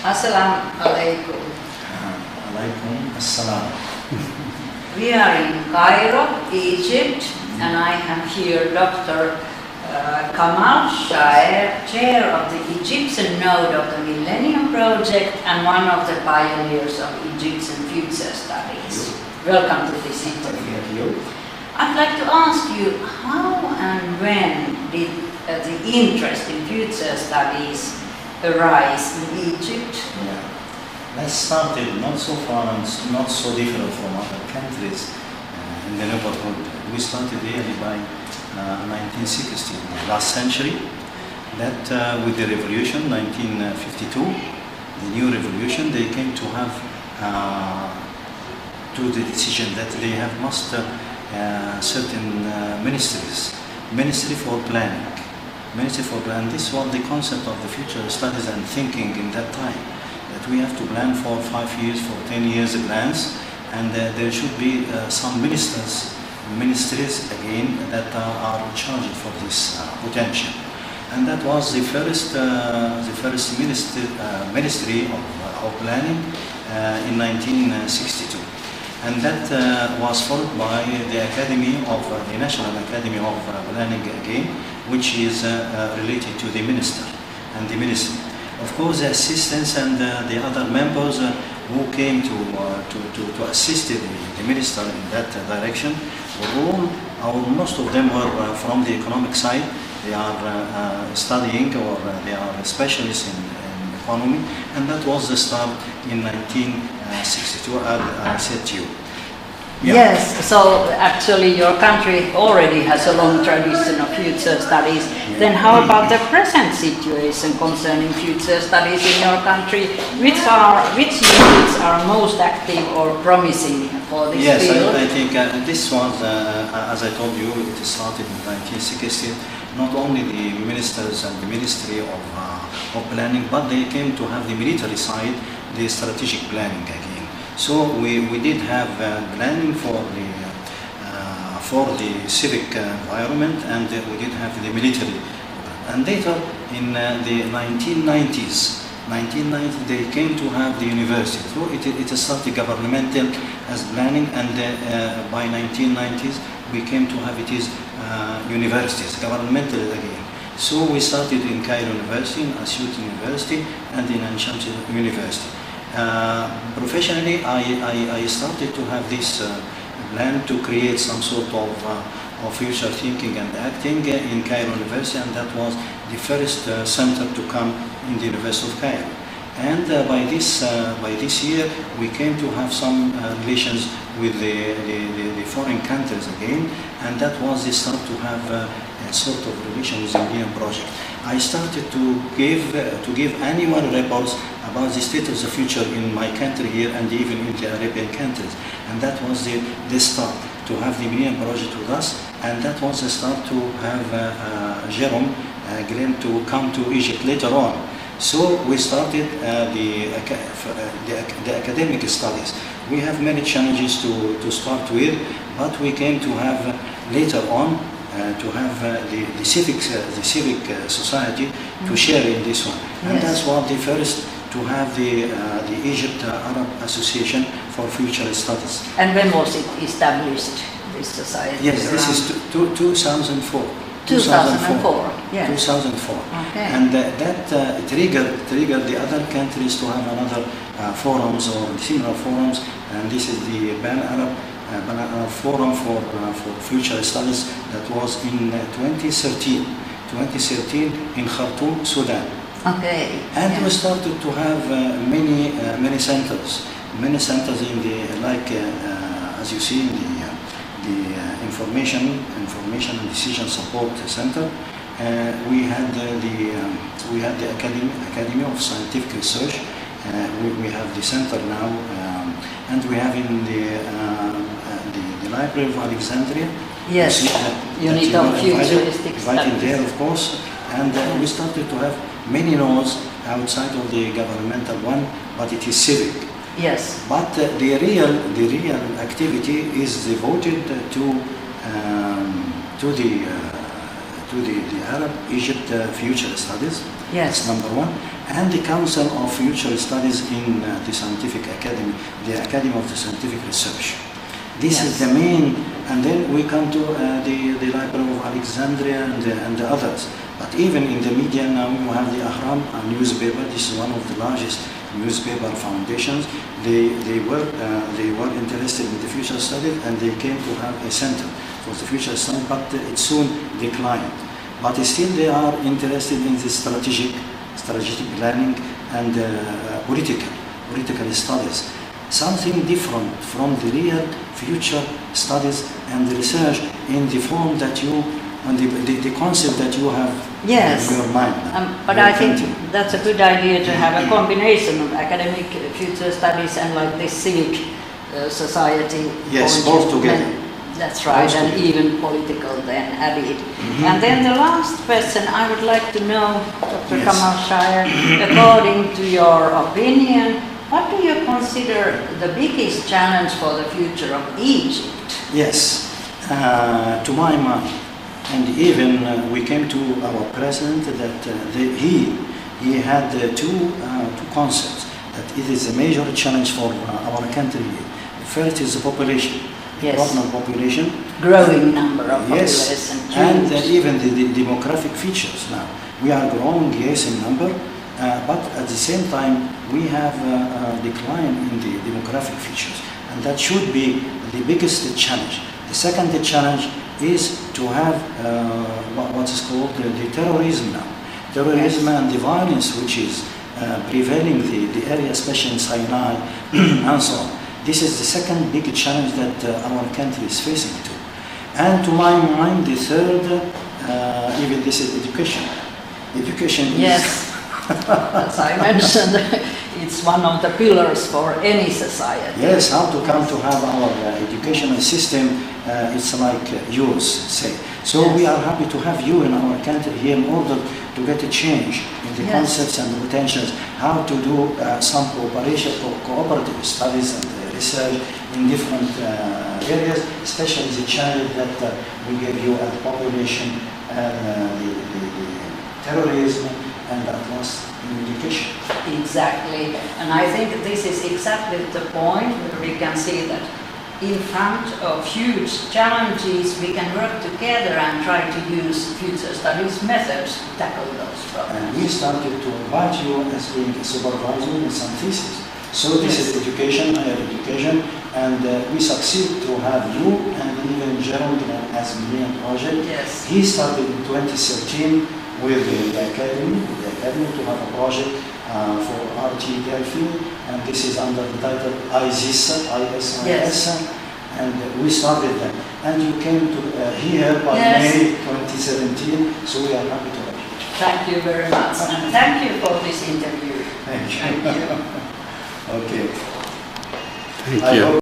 Assalamu alaikum. Alaikum assalam. We are in Cairo, Egypt, and I have here Dr. Kamal, Shaeer, chair of the Egyptian node of the Millennium Project and one of the pioneers of Egyptian future studies. Welcome to this interview. I'd like to ask you, how and when did the interest in future studies arise in Egypt? Yeah. That started not so far and not so different from other countries in the neighborhood. We started really by 1960, last century. That with the revolution, 1952, the new revolution, they came to have to the decision that they have must certain ministries, ministry for planning. Ministry for planning. This was the concept of the future studies and thinking in that time. That we have to plan for 5 years, for 10 years plans, and there should be some ministries again that are charged for this potential. And that was the first ministry of planning in 1962. And that was followed by the Academy of the National Academy of Planning again, which is related to the minister and the ministry. Of course, the assistants and the other members who came to assist the minister in that direction were all, most of them were from the economic side. They are studying or they are specialists in economy, and that was the start in 1962, I said to you. Yeah. Yes, so actually your country already has a long tradition of future studies. Yeah. Then how about the present situation concerning future studies in your country? Which units are most active or promising for this field? Yes, I think this was, as I told you, it started in 1960. Not only the ministers and the Ministry of Planning, but they came to have the military side, the strategic planning again. So we did have planning for the civic environment, and we did have the military. And later in the 1990s, they came to have the university. So it started governmental as planning, and by 1990s we came to have it is universities, governmental again. So we started in Cairo University, in Asyut University, and in Ansham's University. Professionally, I started to have this plan to create some sort of future thinking and acting in Cairo University, and that was the first center to come in the University of Cairo. And by this year, we came to have some relations with the foreign countries again, and that was the start to have a sort of relation with the Millennium Project. I started to give annual reports about the state of the future in my country here and even in the Arabian countries, and that was the start to have the Millennium Project with us, and that was the start to have Jerome Glenn to come to Egypt later on. So we started the academic studies. We have many challenges to start with, but we came to have later on to have the civic society to share in this one. And yes, that's what the first to have the Egypt Arab Association for Future Studies. And when was it established, this society? Yes, this is 2004. 2004. Yes. 2004. Okay. And that triggered the other countries to have another forums or similar forums, and this is the Pan-Arab Forum for Future Studies that was in 2013 in Khartoum, Sudan. Okay. And we started to have many centers in the as you see in the information and decision support center. We had the Academy of Scientific Research. We have the center now, and we have in the Library of Alexandria. Yes, unit of futuristic studies. There, of course, and we started to have many nodes outside of the governmental one, but it is civic. Yes. But the real activity is devoted to to the Arab Egypt Future Studies. Yes. That's number one. And the Council of Future Studies in the Scientific Academy, the Academy of the Scientific Research. This Yes. is the main, and then we come to the Library of Alexandria and the others. But even in the media now, you have the Ahram, a newspaper. This is one of the largest newspaper foundations. They were interested in the future studies, and they came to have a center for the future study, but it soon declined. But still they are interested in the strategic planning and political studies. Something different from the real future studies and research in the form that you, and the concept that you have Yes. in your mind. But your I think thinking. that's a good idea to have a combination of academic future studies and like this civic society. Yes, point both of- together. That's right, Both and together. even political then added. And then the last question I would like to know, Dr. Yes. Kamal Shaeer, according to your opinion, what do you consider the biggest challenge for the future of Egypt? Yes, to my mind, and even we came to our president that he had two concepts that it is a major challenge for our country. First is the population, Yes. partner population, Growing number of yes, population. and huge. even the demographic features. Now we are growing, yes, in number, but at the same time we have a decline in the demographic features, and that should be the biggest challenge. The second challenge is to have what is called the terrorism now. Terrorism Yes. and the violence which is prevailing the area, especially in Sinai and so on. This is the second big challenge that our country is facing to. And to my mind, the third, even this is education. Education is... Yes, as I mentioned, it's one of the pillars for any society. Yes, how to come to have our educational system, it's like yours, say. So Yes. we are happy to have you in our country here in order to get a change in the Yes. concepts and potentials, how to do some cooperation, cooperative studies and research in different areas, especially the challenge that we give you at population and the terrorism and at last in education. Exactly, and I think this is exactly the point where we can see that in front of huge challenges we can work together and try to use future studies methods to tackle those problems. And we started to invite you as being a supervisor in some thesis. So this is education, higher education, and we succeed to have you and even Jerome as main project. Yes. He started in 2013 with the academy to have a project for RT Delphi, and this is under the title ISIS, Yes. and we started that. And you came to here by Yes. May 2017, so we are happy to have you. Thank you very much, and thank you for this interview. Thank you. Thank you. Okay. Thank I you. hope